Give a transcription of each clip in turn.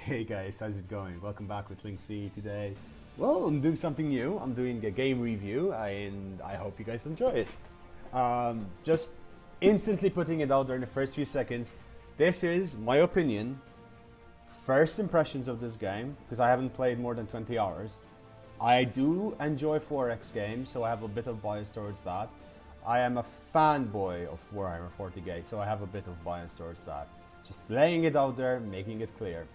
Hey guys, how's it going? Welcome back with Link C today. Well, I'm doing something new. I'm doing a game review and I hope you guys enjoy it. Just instantly putting it out there in the first few seconds. This is my opinion, first impressions of this game, because I haven't played more than 20 hours. I do enjoy 4X games, so I have a bit of bias towards that. I am a fanboy of Warhammer 40k, so I have a bit of bias towards that. Just laying it out there, making it clear.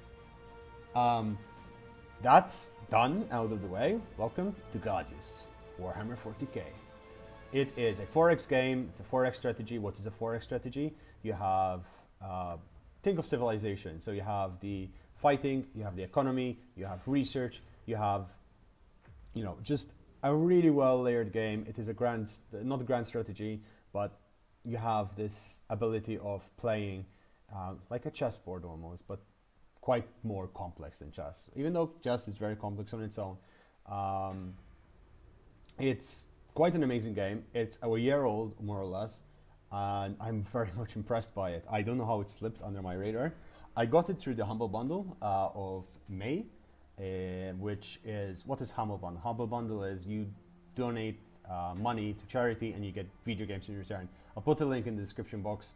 That's done, out of the way. Welcome to Gladius, Warhammer 40k. It is a 4X game, it's a 4X strategy. What is a 4X strategy? You have, think of civilization. So you have the fighting, you have the economy, you have research, you have, just a really well layered game. It is a grand, not a grand strategy, but you have this ability of playing like a chessboard almost, but quite more complex than chess. Even though chess is very complex on its own, it's quite an amazing game. It's a year old, more or less, and I'm very much impressed by it. I don't know how it slipped under my radar. I got it through the Humble Bundle of May, which is, what is Humble Bundle? Humble Bundle is you donate money to charity and you get video games in return. I'll put a link in the description box.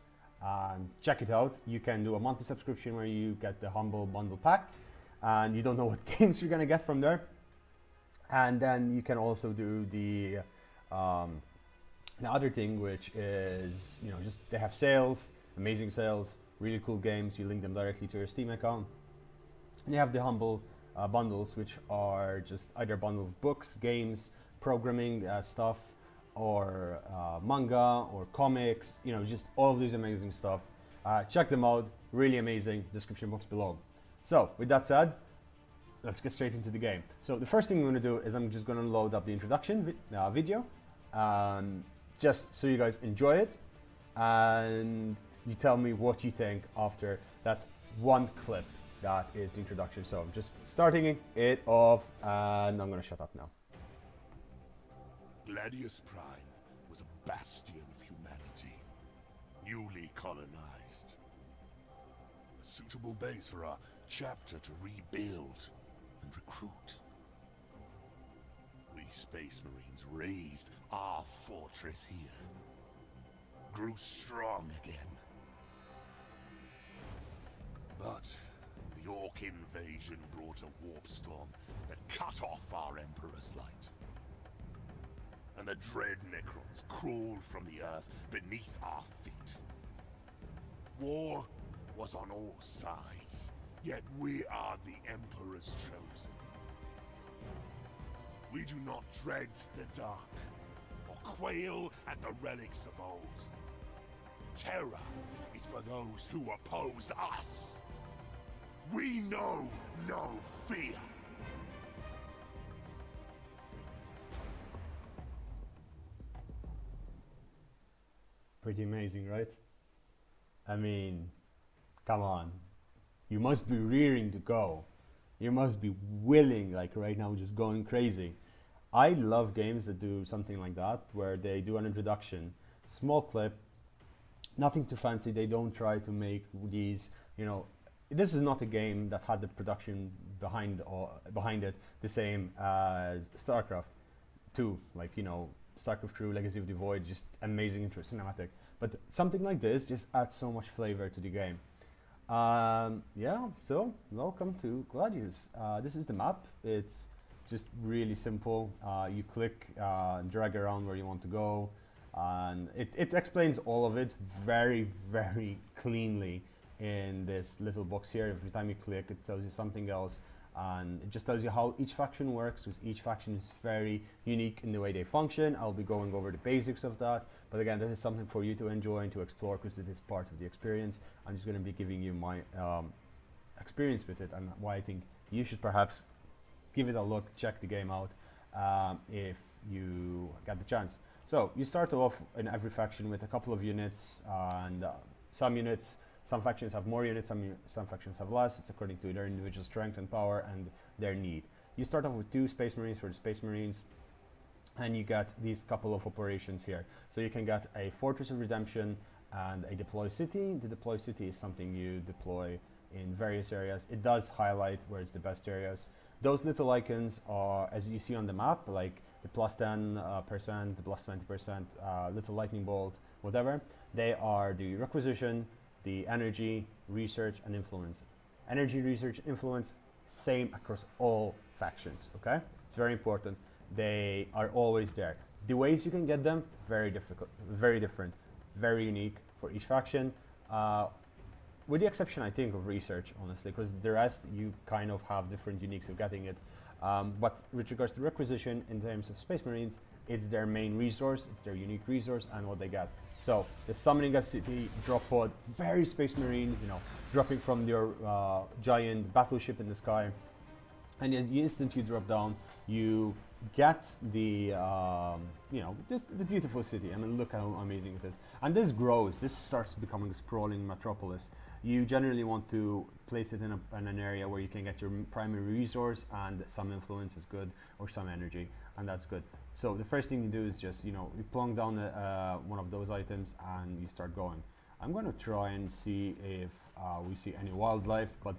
Check it out. You can do a monthly subscription where you get the Humble Bundle pack and you don't know what games you're gonna get from there. And then you can also do the other thing, which is, just they have sales, amazing sales, really cool games. You link them directly to your Steam account. And you have the Humble bundles, which are just either bundle of books, games, programming stuff, or manga or comics, just all of these amazing stuff. Check them out, really amazing. Description box below. So with that said, let's get straight into the game. So the first thing I'm going to do is I'm just going to load up the introduction video, just so you guys enjoy it, and you tell me what you think after that one clip that is the introduction. So I'm just starting it off, and I'm going to shut up now. Gladius Prime was a bastion of humanity, newly colonized. A suitable base for our chapter to rebuild and recruit. We Space Marines raised our fortress here, grew strong again. But the Orc invasion brought a warp storm that cut off our Emperor's light. And the dread Necrons crawled from the earth beneath our feet. War was on all sides, yet we are the Emperor's chosen. We do not dread the dark, or quail at the relics of old. Terror is for those who oppose us. We know no fear. Pretty amazing, right? I mean, come on. You must be rearing to go. You must be willing, like right now, just going crazy. I love games that do something like that, where they do an introduction, small clip, nothing too fancy. They don't try to make these, this is not a game that had the production behind it the same as StarCraft 2, like, StarCraft 2, Legacy of the Void, just amazing intro cinematic. But something like this just adds so much flavor to the game. Yeah, so welcome to Gladius. This is the map. It's just really simple. You click and drag around where you want to go, and it explains all of it very, very cleanly in this little box here. Every time you click, it tells you something else. And it just tells you how each faction works, because each faction is very unique in the way they function. I'll be going over the basics of that, but again, this is something for you to enjoy and to explore, because it is part of the experience. I'm just going to be giving you my experience with it and why I think you should perhaps give it a look, check the game out if you get the chance. So you start off in every faction with a couple of units, and some factions have more units, some factions have less. It's according to their individual strength and power and their need. You start off with 2 Space Marines for the Space Marines, and you get these couple of operations here. So you can get a Fortress of Redemption and a Deploy City. The Deploy City is something you deploy in various areas. It does highlight where it's the best areas. Those little icons are, as you see on the map, like the plus 10%, the plus 20%, little lightning bolt, whatever. They are the requisition, the energy, research, and influence. Energy, research, influence, same across all factions, okay? It's very important. They are always there. The ways you can get them, very difficult, very different, very unique for each faction. With the exception, I think, of research, honestly, because the rest, you kind of have different uniques of getting it. But with regards to requisition, in terms of Space Marines, it's their main resource, it's their unique resource, and what they get. So, the Summoning of City, drop pod, very Space Marine, you know, dropping from your giant battleship in the sky. And as the instant you drop down, you get the, you know, the beautiful city. I mean, look how amazing it is. And this grows, this starts becoming a sprawling metropolis. You generally want to place it in an area where you can get your primary resource, and some influence is good, or some energy, and that's good. So the first thing you do is just, you know, you plonk down one of those items and you start going. I'm going to try and see if we see any wildlife, but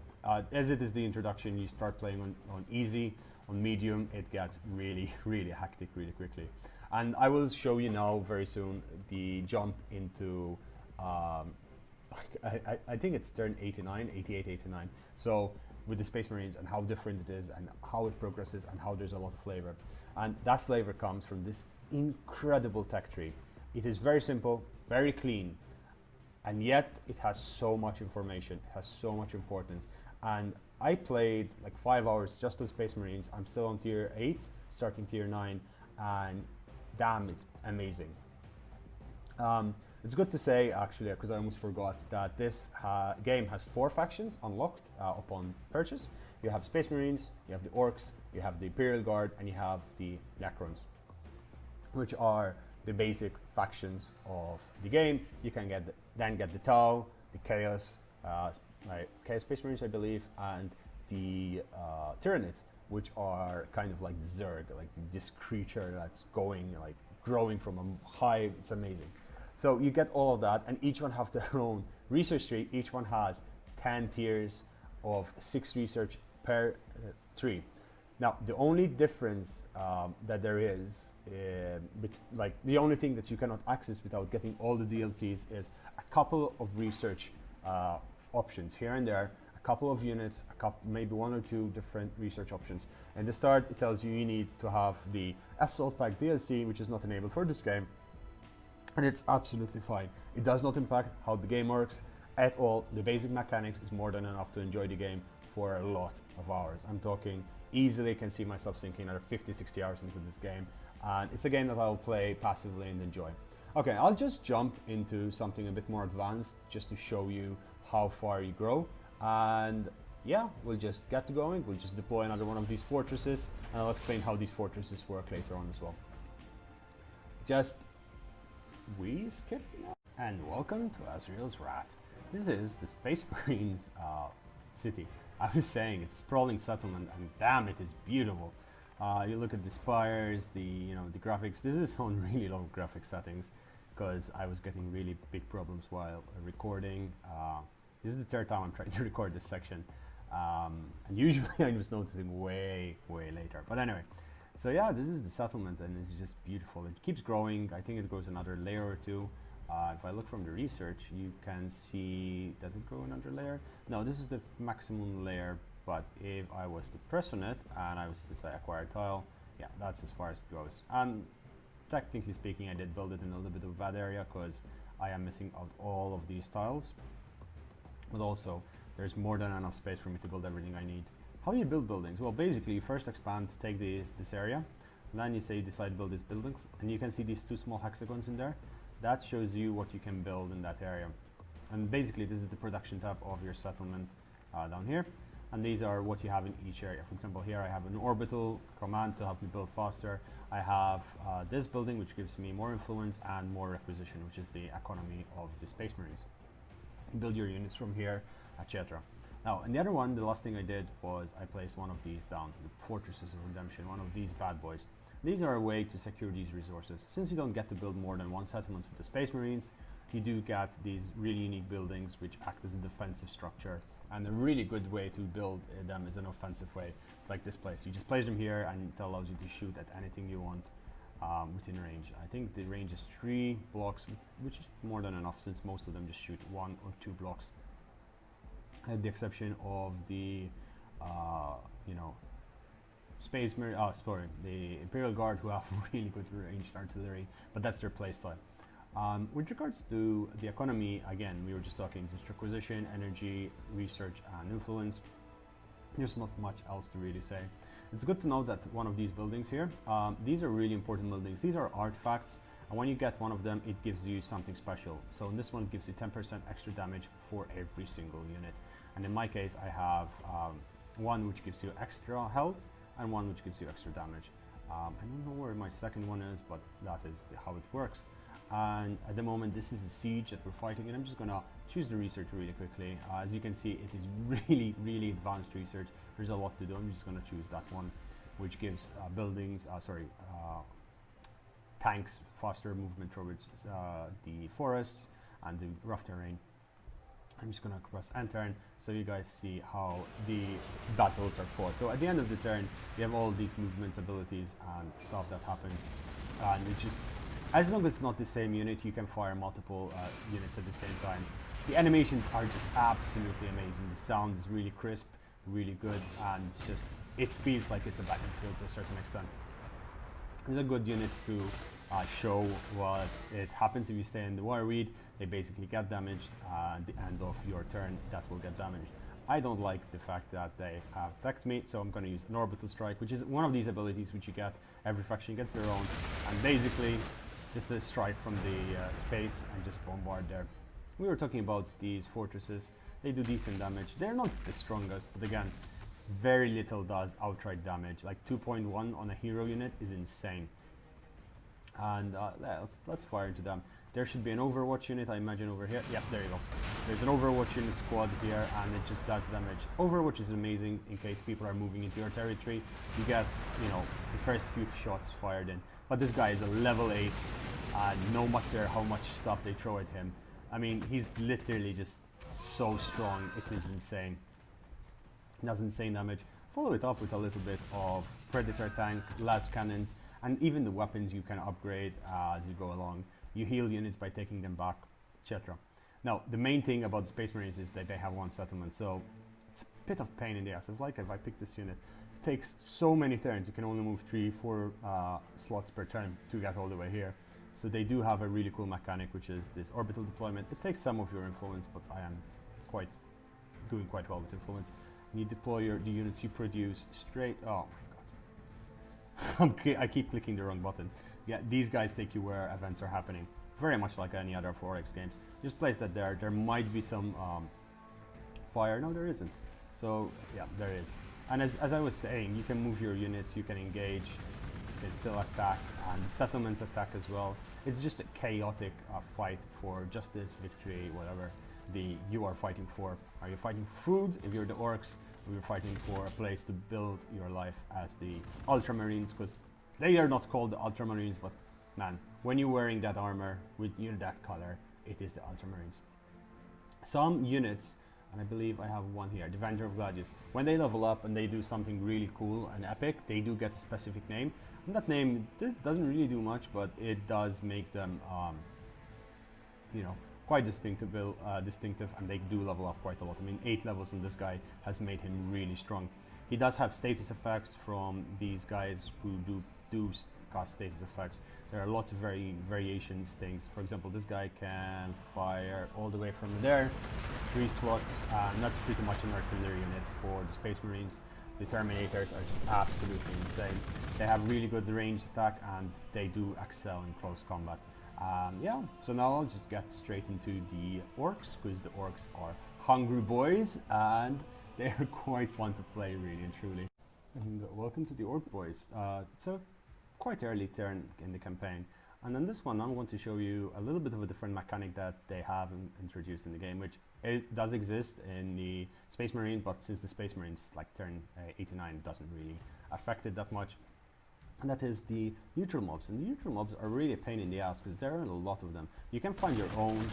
as it is the introduction, you start playing on easy, on medium, it gets really, really hectic really quickly. And I will show you now very soon the jump into I think it's turn 89, 88, 89. So with the Space Marines and how different it is and how it progresses and how there's a lot of flavor. And that flavor comes from this incredible tech tree. It is very simple, very clean, and yet it has so much information, it has so much importance. And I played like 5 hours just on Space Marines. I'm still on tier 8, starting tier 9, and damn, it's amazing. It's good to say, actually, because I almost forgot, that this game has 4 factions unlocked upon purchase. You have Space Marines, you have the Orcs, you have the Imperial Guard, and you have the Necrons, which are the basic factions of the game. You can then get the Tau, the Chaos, Chaos Space Marines, I believe, and the Tyranids, which are kind of like Zerg, like this creature that's going, like growing from a hive. It's amazing. So you get all of that, and each one have their own research tree. Each one has 10 tiers of 6 research per tree. Now, the only difference that there is, like the only thing that you cannot access without getting all the DLCs, is a couple of research options here and there, a couple of units, maybe 1 or 2 different research options. In the start, it tells you need to have the Assault Pack DLC, which is not enabled for this game. And it's absolutely fine. It does not impact how the game works at all. The basic mechanics is more than enough to enjoy the game for a lot of hours. I'm talking easily can see myself sinking another 50, 60 hours into this game. And it's a game that I'll play passively and enjoy. Okay, I'll just jump into something a bit more advanced just to show you how far you grow. And yeah, we'll just get to going. We'll just deploy another one of these fortresses, and I'll explain how these fortresses work later on as well. Just we skip now. And welcome to Azrael's Wrath. This is the Space Marines city. I was saying it's a sprawling settlement, and damn, it is beautiful. You look at the spires, the graphics. This is on really low graphics settings because I was getting really big problems while recording. This is the 3rd time I'm trying to record this section, and usually I was noticing way later. But anyway. So yeah, this is the settlement, and it's just beautiful. It keeps growing. I think it grows another layer or 2. If I look from the research, you can see, does it grow another layer? No, this is the maximum layer, but if I was to press on it, and I was to say acquire tile, yeah, that's as far as it goes. And technically speaking, I did build it in a little bit of a bad area, because I am missing out all of these tiles. But also, there's more than enough space for me to build everything I need. How do you build buildings? Well, basically, you first expand, take this area, then you say decide build these buildings, and you can see these 2 small hexagons in there. That shows you what you can build in that area. And basically, this is the production tab of your settlement down here, and these are what you have in each area. For example, here I have an orbital command to help me build faster. I have this building, which gives me more influence and more requisition, which is the economy of the Space Marines. You build your units from here, etc. Now, and the other one, the last thing I did was I placed one of these down, the Fortresses of Redemption, one of these bad boys. These are a way to secure these resources. Since you don't get to build more than 1 settlement with the Space Marines, you do get these really unique buildings which act as a defensive structure And a really good way to build them is an offensive way. It's like this place. You just place them here and it allows you to shoot at anything you want within range. I think the range is 3 blocks, which is more than enough since most of them just shoot 1 or 2 blocks. At the exception of the, you know, the Imperial Guard, who have really good ranged artillery, but that's their playstyle. With regards to the economy, again, we were just talking just acquisition, energy, research, and influence. There's not much else to really say. It's good to know that one of these buildings here, these are really important buildings. These are artifacts, and when you get one of them, it gives you something special. So this one gives you 10% extra damage for every single unit. And in my case, I have one which gives you extra health, and one which gives you extra damage. I don't know where my second one is, but that is how it works. And at the moment, this is a siege that we're fighting, and I'm just gonna choose the research really quickly. As you can see, it is really advanced research. There's a lot to do. I'm just gonna choose that one, which gives tanks faster movement towards the forests and the rough terrain. I'm just gonna press enter so you guys see how the battles are fought. So at the end of the turn, you have all these movements, abilities, and stuff that happens, and it's just, as long as it's not the same unit, you can fire multiple units at the same time. The animations are just absolutely amazing. The sound is really crisp, really good, and it's just, it feels like it's a battlefield to a certain extent. It's a good unit to show what it happens if you stay in the water weed. They basically get damaged, at the end of your turn that will get damaged. I don't like the fact that they have attacked me, so I'm going to use an orbital strike, which is one of these abilities which you get, every faction gets their own, and basically just a strike from the space and just bombard there. We were talking about these fortresses. They do decent damage. They're not the strongest, but again, very little does outright damage. Like 2.1 on a hero unit is insane. And let's fire into them. There should be an Overwatch unit, I imagine, over here. Yep, there you go. There's an Overwatch unit squad here, and it just does damage. Overwatch is amazing in case people are moving into your territory. You get, you know, the first few shots fired in. But this guy is a level 8, and no matter how much stuff they throw at him, I mean, he's literally just so strong. It is insane. It does insane damage. Follow it up with a little bit of Predator tank, las cannons, and even the weapons you can upgrade as you go along. You heal units by taking them back, etc. Now, the main thing about the Space Marines is that they have one settlement, so it's a bit of pain in the ass. It's like if I pick this unit, it takes so many turns. You can only move 3-4 slots per turn to get all the way here. So they do have a really cool mechanic, which is this orbital deployment. It takes some of your influence, but I am doing quite well with influence. And you deploy the units you produce straight. Oh my god! I keep clicking the wrong button. Yeah, these guys take you where events are happening, very much like any other 4X games. Just place that there. There might be some fire. No, there isn't. So yeah, there is. And as I was saying, you can move your units, you can engage, they still attack, and settlements attack as well. It's just a chaotic fight for justice, victory, whatever you are fighting for. Are you fighting for food if you're the orcs, or you're fighting for a place to build your life as the Ultramarines? Because they are not called the Ultramarines, but man, when you're wearing that armor with that color, it is the Ultramarines. Some units, and I believe I have one here, the Vendor of Gladius, when they level up and they do something really cool and epic, they do get a specific name. And that name doesn't really do much, but it does make them, you know, quite distinctive, and they do level up quite a lot. I mean, 8 levels on this guy has made him really strong. He does have status effects from these guys who do cast status effects. There are lots of variations things. For example, this guy can fire all the way from there. It's 3 slots, and that's pretty much an artillery unit for the Space Marines. The Terminators are just absolutely insane. They have really good ranged attack, and they do excel in close combat. Yeah, so now I'll just get straight into the orcs, because the orcs are hungry boys, and they're quite fun to play, really and truly. And welcome to the orc boys. It's a quite early turn in the campaign, and on this one I'm going to show you a little bit of a different mechanic that they have introduced in the game, which does exist in the Space Marine, but since the Space Marines like turn 89, it doesn't really affect it that much. And that is the neutral mobs. And the neutral mobs are really a pain in the ass because there are a lot of them. You can find your own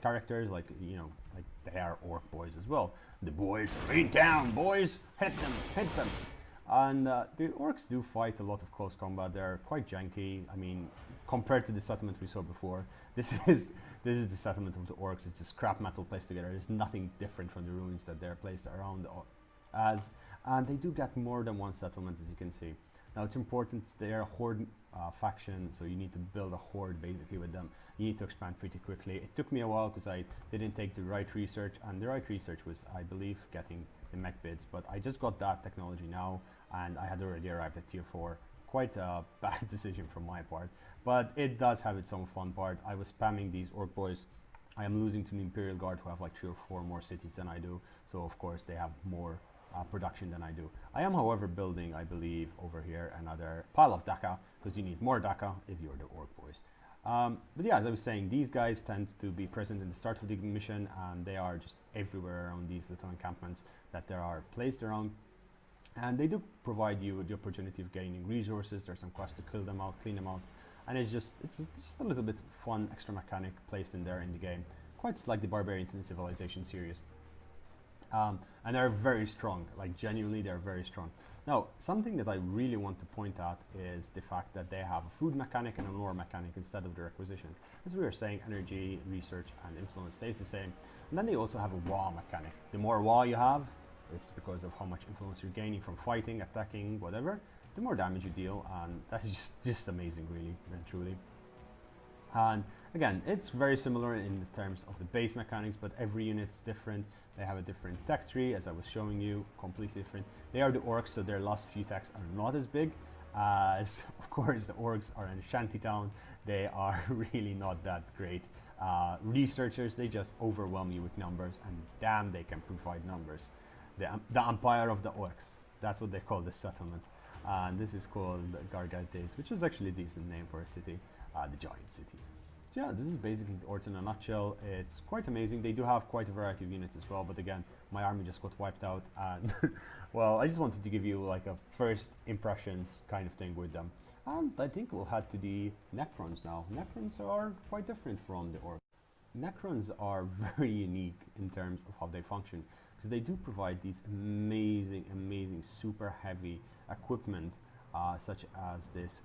characters, like, you know, like they are orc boys as well. The boys, rain down, boys, hit them, hit them. And the orcs do fight a lot of close combat. They're quite janky. I mean, compared to the settlement we saw before, this is the settlement of the orcs. It's just scrap metal placed together. There's nothing different from the ruins that they're placed around as. And they do get more than one settlement, as you can see. Now it's important, they're a horde faction, so you need to build a horde basically with them. You need to expand pretty quickly. It took me a while because I didn't take the right research, and the right research was, I believe, getting the mech bids, but I just got that technology now, and I had already arrived at tier 4. Quite a bad decision from my part, but it does have its own fun part. I was spamming these orc boys. I am losing to the Imperial Guard, who have like 3 or 4 more cities than I do, so of course they have more production than I do. I am, however, building, I believe, over here another pile of Daka, because you need more Daka if you're the orc boys. But yeah, as I was saying, these guys tend to be present in the start of the mission, and they are just everywhere around these little encampments that there are placed around. And they do provide you with the opportunity of gaining resources. There's some quests to kill them out, clean them out, and it's just a little bit fun extra mechanic placed in there in the game, quite like the Barbarians in the Civilization series. And they're very strong, like genuinely they're very strong. Now, something that I really want to point out is the fact that they have a food mechanic and a lore mechanic instead of the requisition. As we were saying, energy, research, and influence stays the same. And then they also have a WA mechanic. The more WA you have, it's because of how much influence you're gaining from fighting, attacking, whatever, the more damage you deal, and that's just amazing, really and truly. And again, it's very similar in terms of the base mechanics, but every unit is different. They have a different tech tree, as I was showing you, completely different. They are the orcs, so their last few techs are not as big as, of course, the orcs are in a shantytown. They are really not that great researchers. They just overwhelm you with numbers, and damn, they can provide numbers. The Empire of the Orcs, that's what they call this settlement. And this is called Gladius, which is actually a decent name for a city, the giant city. So yeah, this is basically the orcs in a nutshell. It's quite amazing. They do have quite a variety of units as well, but again, my army just got wiped out, and well, I just wanted to give you like a first impressions kind of thing with them. And I think we'll head to the Necrons now. Necrons are quite different from the orcs. Necrons are very unique in terms of how they function, because they do provide these amazing, super heavy equipment, such as this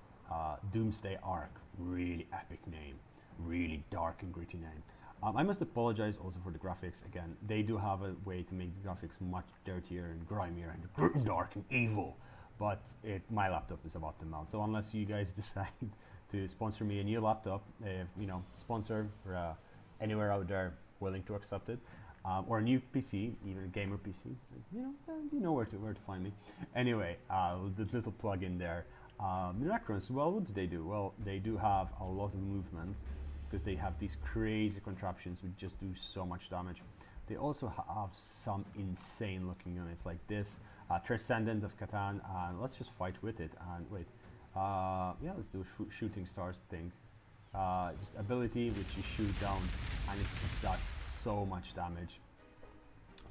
Doomsday Arc. Really epic name, really dark and gritty name. I must apologize also for the graphics. Again, they do have a way to make the graphics much dirtier and grimier and dark and evil, but my laptop is about to melt. So unless you guys decide to sponsor me a new laptop, you know, sponsor or anywhere out there willing to accept it, or a new PC, even a gamer PC, you know where to find me. Anyway, the little plug in there. The Necrons, well, what do they do? Well, they do have a lot of movement, because they have these crazy contraptions which just do so much damage. They also have some insane looking units like this, Transcendent of Catan, and let's just fight with it. And wait, yeah, let's do a shooting stars thing. Just ability which you shoot down, and it does so much damage.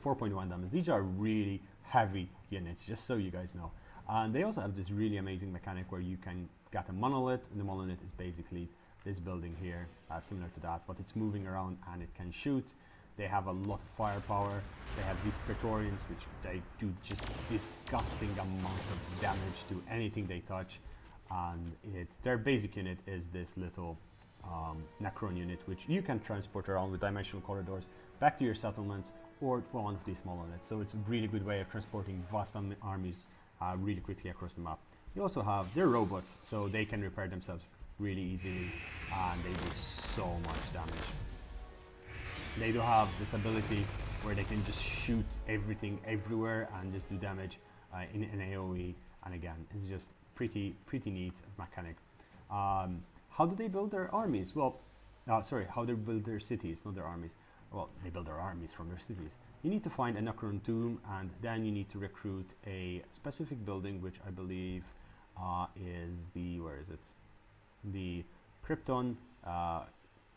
4.1 damage. These are really heavy units, just so you guys know. And they also have this really amazing mechanic where you can get a monolith, and the monolith is basically this building here, similar to that, but it's moving around and it can shoot. They have a lot of firepower. They have these Praetorians, which they do just disgusting amount of damage to anything they touch. And their basic unit is this little Necron unit, which you can transport around with dimensional corridors back to your settlements or to one of these small units. So it's a really good way of transporting vast armies really quickly across the map. You also have their robots, so they can repair themselves really easily, and they do so much damage. They do have this ability where they can just shoot everything everywhere and just do damage in an AoE, and again, it's just pretty neat mechanic. How do they build their armies? Well, sorry, how they build their cities, not their armies. Well, they build their armies from their cities. You need to find a Necron tomb, and then you need to recruit a specific building, which I believe is the, where is it? The Krypton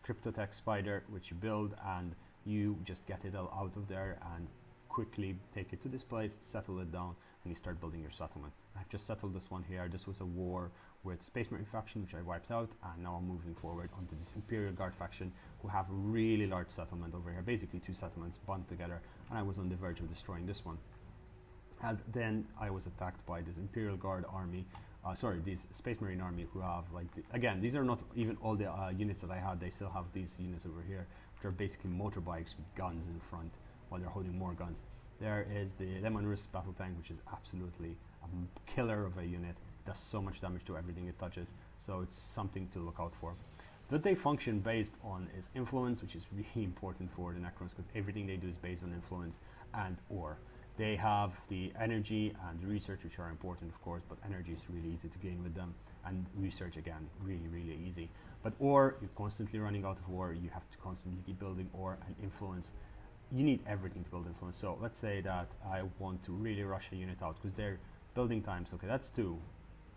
Cryptotech spider, which you build, and you just get it all out of there and quickly take it to this place, settle it down, and you start building your settlement. I've just settled this one here. This was a war with Space Marine faction, which I wiped out, and now I'm moving forward onto this Imperial Guard faction, who have a really large settlement over here, basically 2 settlements bond together, and I was on the verge of destroying this one. And then I was attacked by this Imperial Guard army, this Space Marine army, who have like, again, these are not even all the units that I had. They still have these units over here, which are basically motorbikes with guns in front, while they're holding more guns. There is the Lemon Risk battle tank, which is absolutely a killer of a unit. Does so much damage to everything it touches, so it's something to look out for. What they function based on is influence, which is really important for the Necrons, because everything they do is based on influence and ore. They have the energy and the research, which are important, of course, but energy is really easy to gain with them, and research, again, really, really easy. But ore, you're constantly running out of ore. You have to constantly keep building ore, and influence. You need everything to build influence. So let's say that I want to really rush a unit out, because their building times, okay, that's 2,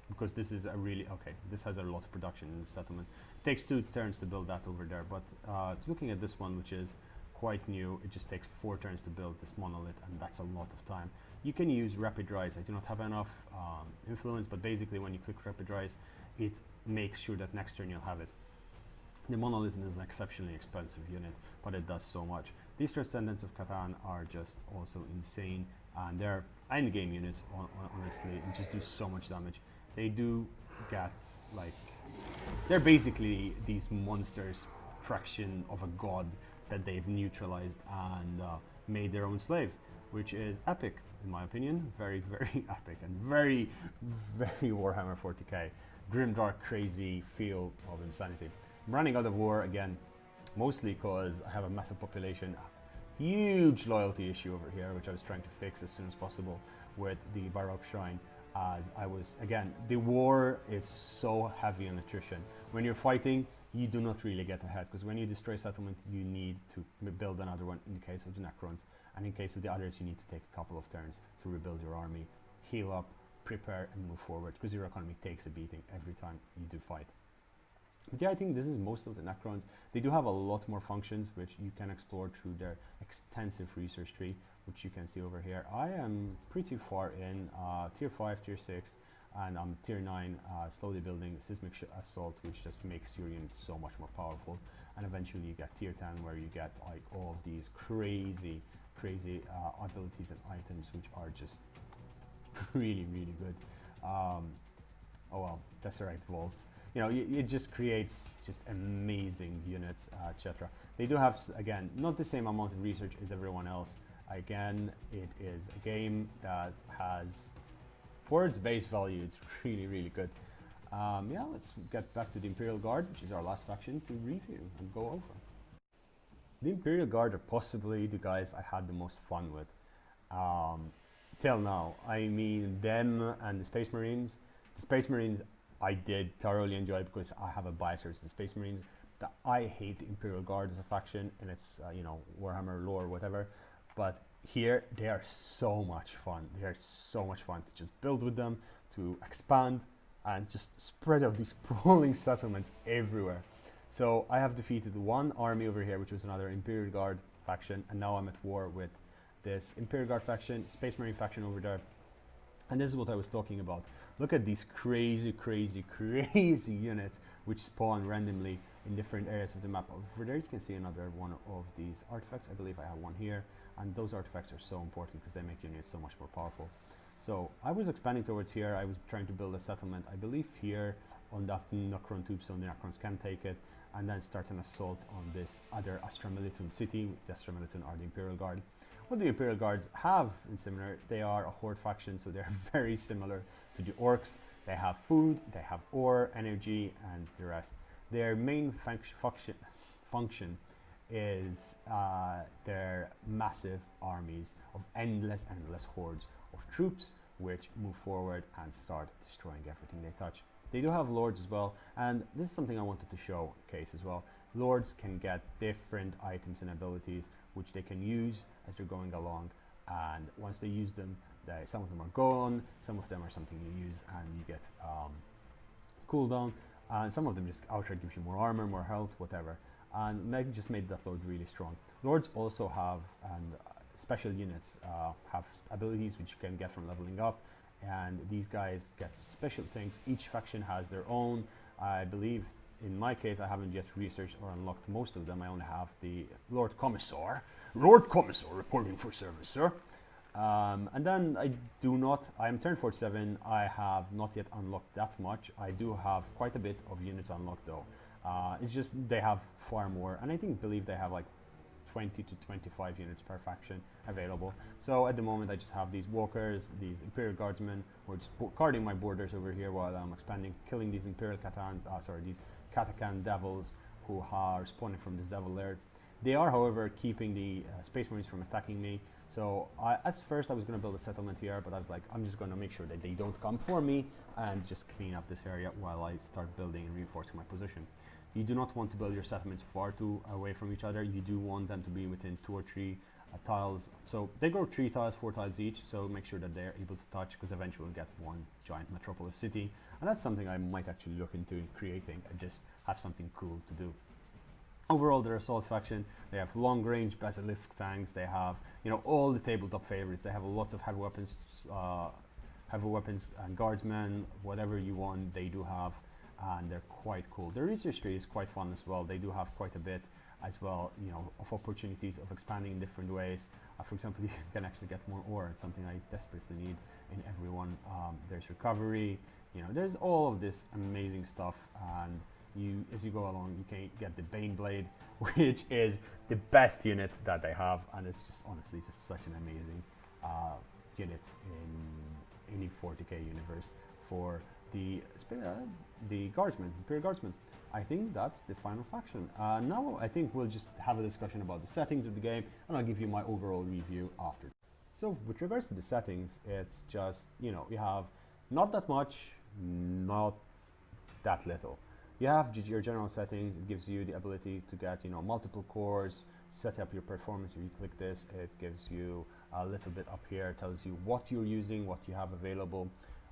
because this is a really, okay, this has a lot of production in the settlement. It takes 2 turns to build that over there, but looking at this one, which is quite new, it just takes 4 turns to build this monolith, and that's a lot of time. You can use rapid rise. I do not have enough influence, but basically when you click rapid rise, it makes sure that next turn you'll have it. The monolith is an exceptionally expensive unit, but it does so much. These Transcendents of Catan are just also insane, and they're endgame units, honestly, and just do so much damage. They do get, like, they're basically these monsters, fraction of a god, that they've neutralized and made their own slave, which is epic, in my opinion. Very, very epic, and very, very Warhammer 40k. Grimdark, crazy feel of insanity. I'm running out of war again, mostly because I have a massive population, huge loyalty issue over here, which I was trying to fix as soon as possible with the Baroque Shrine. As I was, again, the war is so heavy on attrition. When you're fighting, you do not really get ahead, because when you destroy settlement, you need to build another one in the case of the Necrons, and in case of the others, you need to take a couple of turns to rebuild your army, heal up, prepare, and move forward, because your economy takes a beating every time you do fight. But yeah, I think this is most of the Necrons. They do have a lot more functions, which you can explore through their extensive research tree, which you can see over here. I am pretty far in, tier 5, tier 6, and I'm tier 9, slowly building Seismic Assault, which just makes your unit so much more powerful. And eventually you get tier 10, where you get like all of these crazy abilities and items, which are just really, really good. Oh well, Tesseract Vaults. You know, it just creates just amazing units, etc. They do have, again, not the same amount of research as everyone else. Again, it is a game that has, for its base value, it's really, really good. Yeah, let's get back to the Imperial Guard, which is our last faction to review and go over. The Imperial Guard are possibly the guys I had the most fun with till now. I mean, them and the Space Marines. The Space Marines I did thoroughly enjoy, because I have a bias towards the Space Marines. I hate the Imperial Guard as a faction, and it's you know, Warhammer lore, whatever. But here they are so much fun. They are so much fun to just build with them, to expand, and just spread out these sprawling settlements everywhere. So I have defeated one army over here, which was another Imperial Guard faction, and now I'm at war with this Imperial Guard faction, Space Marine faction over there. And this is what I was talking about. Look at these crazy units which spawn randomly in different areas of the map. Over there you can see another one of these artifacts. I believe I have one here, and those artifacts are so important because they make units so much more powerful. So I was expanding towards here. I was trying to build a settlement, I believe here on that Necron tube, so the Necrons can take it, and then start an assault on this other Astra Militum city. The Astra Militum are the Imperial Guard. What the Imperial Guards have in similar, they are a horde faction, so they're very similar to the Orcs. They have food, they have ore, energy, and the rest. Their main function is their massive armies of endless hordes of troops, which move forward and start destroying everything they touch. They do have lords as well, and this is something I wanted to showcase as well. Lords can get different items and abilities which they can use as they're going along, and once they use them, some of them are gone, some of them are something you use and you get cooldown, and some of them just outright gives you more armor, more health, whatever, and that just made that lord really strong. Lords also have special units have abilities which you can get from leveling up, and these guys get special things. Each faction has their own. I believe in my case I haven't yet researched or unlocked most of them. I only have the Lord Commissar reporting for service, sir. And then I am turn 47, I have not yet unlocked that much. I do have quite a bit of units unlocked though. It's just they have far more, and I believe they have like 20 to 25 units per faction available. So at the moment I just have these walkers, these Imperial guardsmen, who are just guarding my borders over here while I'm expanding, killing these Imperial these Katakan devils who are spawning from this devil lair. They are, however, keeping the Space Marines from attacking me. So at first I was going to build a settlement here, but I was like, I'm just going to make sure that they don't come for me and just clean up this area while I start building and reinforcing my position. You do not want to build your settlements far too away from each other. You do want them to be within 2 or 3 tiles. So they grow 3 tiles, 4 tiles each, so make sure that they're able to touch, because eventually we'll get one giant metropolis city. And that's something I might actually look into creating and just have something cool to do. Overall, their assault faction, they have long-range basilisk tanks. They have, all the tabletop favorites. They have a lot of heavy weapons and guardsmen. Whatever you want, they do have, and they're quite cool. Their research tree is quite fun as well. They do have quite a bit as well, of opportunities of expanding in different ways. For example, you can actually get more ore. It's something I desperately need in everyone. There's recovery. There's all of this amazing stuff, and as you go along, you can get the Bane Blade, which is the best unit that they have, and it's just honestly just such an amazing unit in any 40k universe for the Guardsmen, Imperial Guardsmen. I think that's the final faction. Now I think we'll just have a discussion about the settings of the game, and I'll give you my overall review after. So with regards to the settings, it's just, you have not that much, not that little. You have your general settings. It gives you the ability to get, multiple cores, set up your performance. If you click this, it gives you a little bit up here, tells you what you're using, what you have available.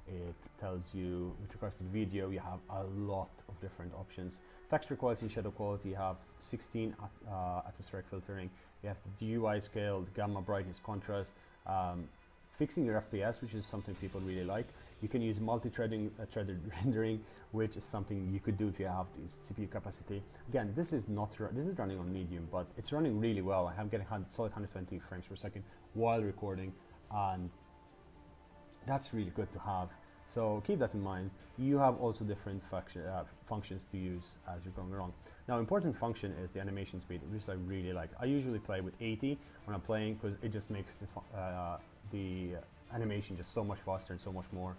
It tells you, with regards to video, you have a lot of different options. Texture quality, shadow quality, you have 16 atmospheric filtering. You have the UI scale, the gamma, brightness, contrast, fixing your FPS, which is something people really like. You can use multi-threaded rendering, which is something you could do if you have the CPU capacity. Again, this is running on medium, but it's running really well. I'm getting solid 120 frames per second while recording, and that's really good to have. So keep that in mind. You have also different functions to use as you're going along. Now, important function is the animation speed, which I really like. I usually play with 80 when I'm playing, because it just makes the animation just so much faster and so much more.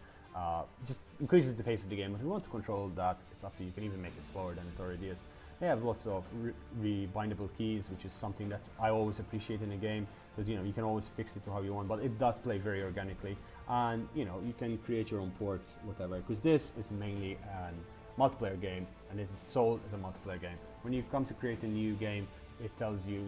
Just increases the pace of the game. If you want to control that, it's up to you. You can even make it slower than it already is. They have lots of rebindable keys, which is something that I always appreciate in a game, because you can always fix it to how you want, but it does play very organically, and you can create your own ports, whatever, because this is mainly a multiplayer game, and this is sold as a multiplayer game. When you come to create a new game, it tells you,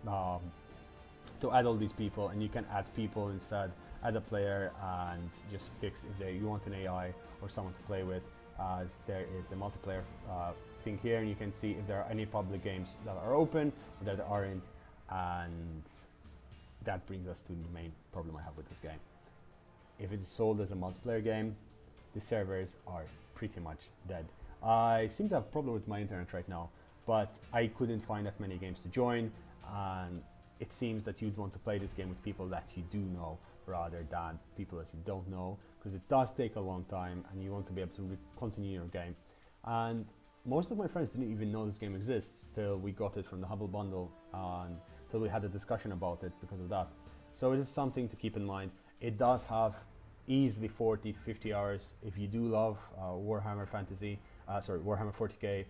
to add all these people, and you can add people instead, add a player, and just fix if you want an AI or someone to play with. As there is the multiplayer thing here, and you can see if there are any public games that are open or that aren't, and that brings us to the main problem I have with this game. If it's sold as a multiplayer game, the servers are pretty much dead. I seem to have a problem with my internet right now, but I couldn't find that many games to join, and it seems that you'd want to play this game with people that you do know rather than people that you don't know, because it does take a long time and you want to be able to continue your game. And most of my friends didn't even know this game exists till we got it from the Hubble bundle, and till we had a discussion about it because of that. So it is something to keep in mind. It does have easily 40 to 50 hours if you do love Warhammer 40k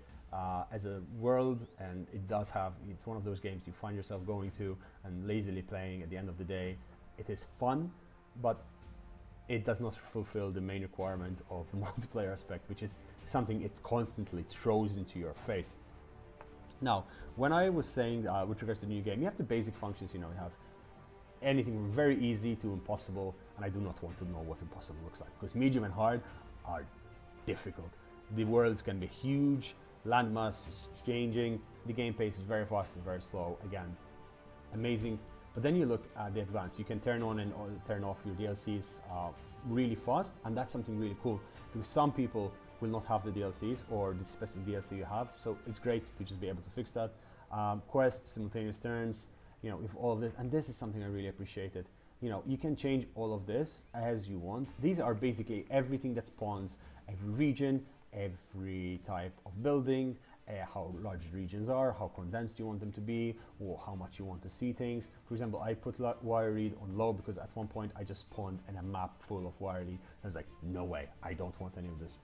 as a world, and it's one of those games you find yourself going to and lazily playing at the end of the day. It is fun, but it does not fulfill the main requirement of the multiplayer aspect, which is something it constantly throws into your face. Now, when I was saying with regards to the new game, you have the basic functions. You have anything from very easy to impossible, and I do not want to know what impossible looks like, because medium and hard are difficult. The worlds can be huge, landmass is changing, the game pace is very fast and very slow. Again, amazing But then you look at the advanced, you can turn on and turn off your DLCs really fast, and that's something really cool, because some people will not have the DLCs or the specific DLC you have, so it's great to just be able to fix that. Quests, simultaneous turns, you know, if all of this, and this is something I really appreciated. You know, you can change all of this as you want. These are basically everything that spawns every region, every type of building, how large regions are, how condensed you want them to be, or how much you want to see things. For example, I put wire read on low because at one point I just spawned in a map full of wire read. I was like, no way, I don't want any of this.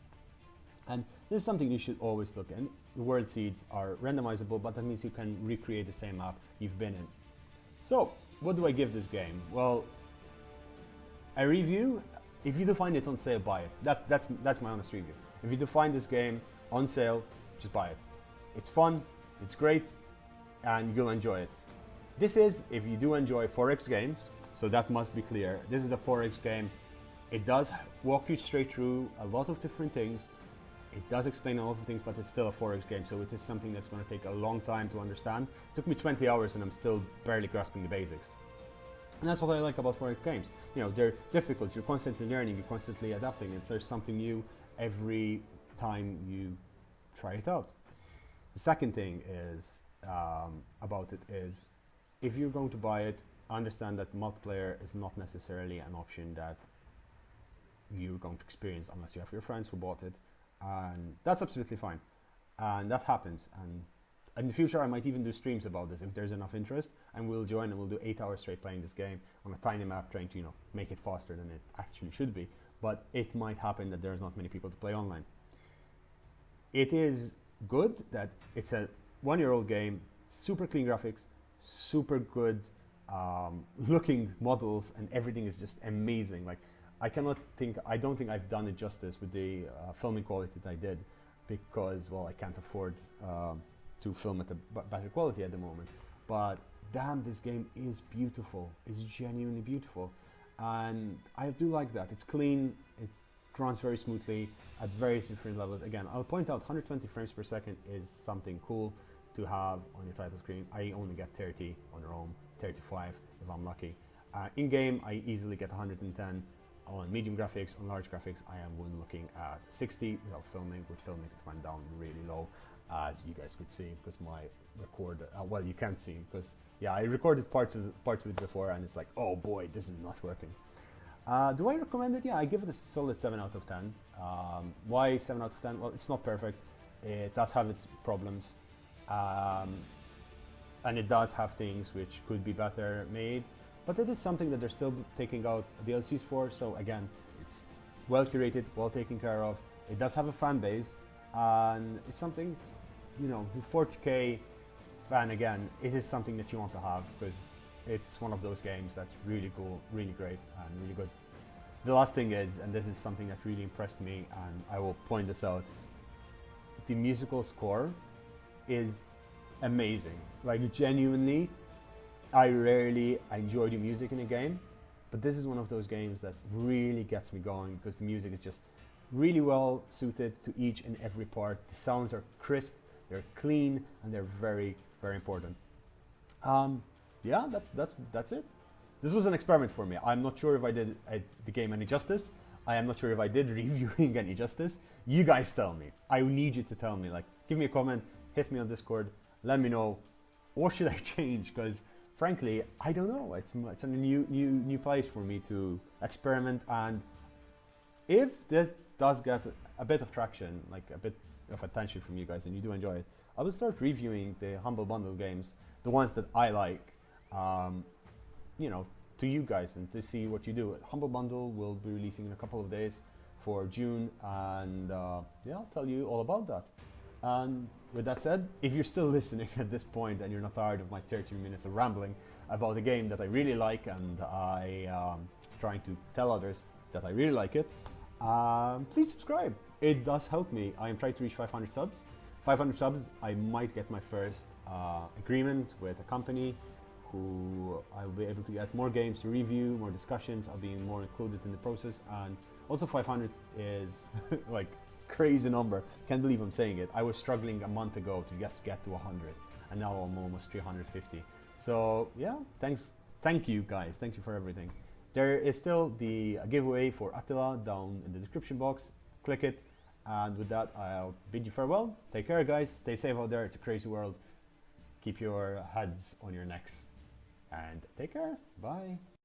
And this is something you should always look in. The world seeds are randomizable, but that means you can recreate the same map you've been in. So, what do I give this game? Well, a review, if you do find it on sale, buy it. That's my honest review. If you do find this game on sale, just buy it. It's fun, it's great, and you'll enjoy it. This is, if you do enjoy 4X games, so that must be clear, this is a 4X game. It does walk you straight through a lot of different things. It does explain a lot of things, but it's still a 4X game, so it is something that's going to take a long time to understand. It took me 20 hours and I'm still barely grasping the basics. And that's what I like about 4X games. You know, they're difficult, you're constantly learning, you're constantly adapting, and there's something new every time you try it out. The second thing is about it is, if you're going to buy it, understand that multiplayer is not necessarily an option that you're going to experience unless you have your friends who bought it, and that's absolutely fine, and that happens. And in the future I might even do streams about this if there's enough interest, and we'll join and we'll do 8 hours straight playing this game on a tiny map, trying to, you know, make it faster than it actually should be. But it might happen that there's not many people to play online. It is good that it's a 1-year-old game, super clean graphics, super good looking models, and everything is just amazing. Like, I don't think I've done it justice with the filming quality that I did, because, well, I can't afford to film at a better quality at the moment. But damn, this game is beautiful. It's genuinely beautiful, and I do like that. It's clean. It runs very smoothly at various different levels. Again, I'll point out 120 frames per second is something cool to have on your title screen. I only get 30 on ROM, 35 if I'm lucky. In game, I easily get 110. On medium graphics, on large graphics, I am looking at 60 without filming. With filming, it went down really low, as you guys could see, because my record, well, you can't see, because, yeah, I recorded parts of it before, and it's like, oh boy, this is not working. Do I recommend it? Yeah, I give it a solid 7 out of 10. Why 7 out of 10? Well, it's not perfect. It does have its problems. And it does have things which could be better made. But it is something that they're still taking out DLCs for. So again, it's well curated, well taken care of. It does have a fan base. And it's something, you know, 40k fan, again, it is something that you want to have, because it's one of those games that's really cool, really great, and really good. The last thing is, and this is something that really impressed me, and I will point this out, the musical score is amazing. Like, genuinely, I rarely enjoy the music in a game, but this is one of those games that really gets me going, because the music is just really well suited to each and every part. The sounds are crisp, they're clean, and they're very, very important. Yeah, that's it. This was an experiment for me. I'm not sure if I did the game any justice. I am not sure if I did reviewing any justice. You guys tell me. I need you to tell me. Like, give me a comment, hit me on Discord, let me know. What should I change? Because frankly, I don't know. It's a new place for me to experiment, and if this does get a bit of traction, like a bit of attention from you guys, and you do enjoy it, I will start reviewing the Humble Bundle games, the ones that I like, you know, to you guys, and to see what you do. Humble Bundle will be releasing in a couple of days for June, and yeah, I'll tell you all about that. And with that said, if you're still listening at this point and you're not tired of my 30 minutes of rambling about a game that I really like, and I trying to tell others that I really like it, please subscribe. It does help me. I am trying to reach 500 subs. 500 subs, I might get my first agreement with a company who I'll be able to get more games to review, more discussions. I'll be more included in the process, and also 500 is like crazy number. Can't believe I'm saying it. I was struggling a month ago to just get to 100, and now I'm almost 350. So yeah, thanks thank you guys. Thank you for everything. There is still the giveaway for Attila down in the description box. Click it. And with that, I'll bid you farewell. Take care, guys. Stay safe out there. It's a crazy world. Keep your heads on your necks. And take care. Bye.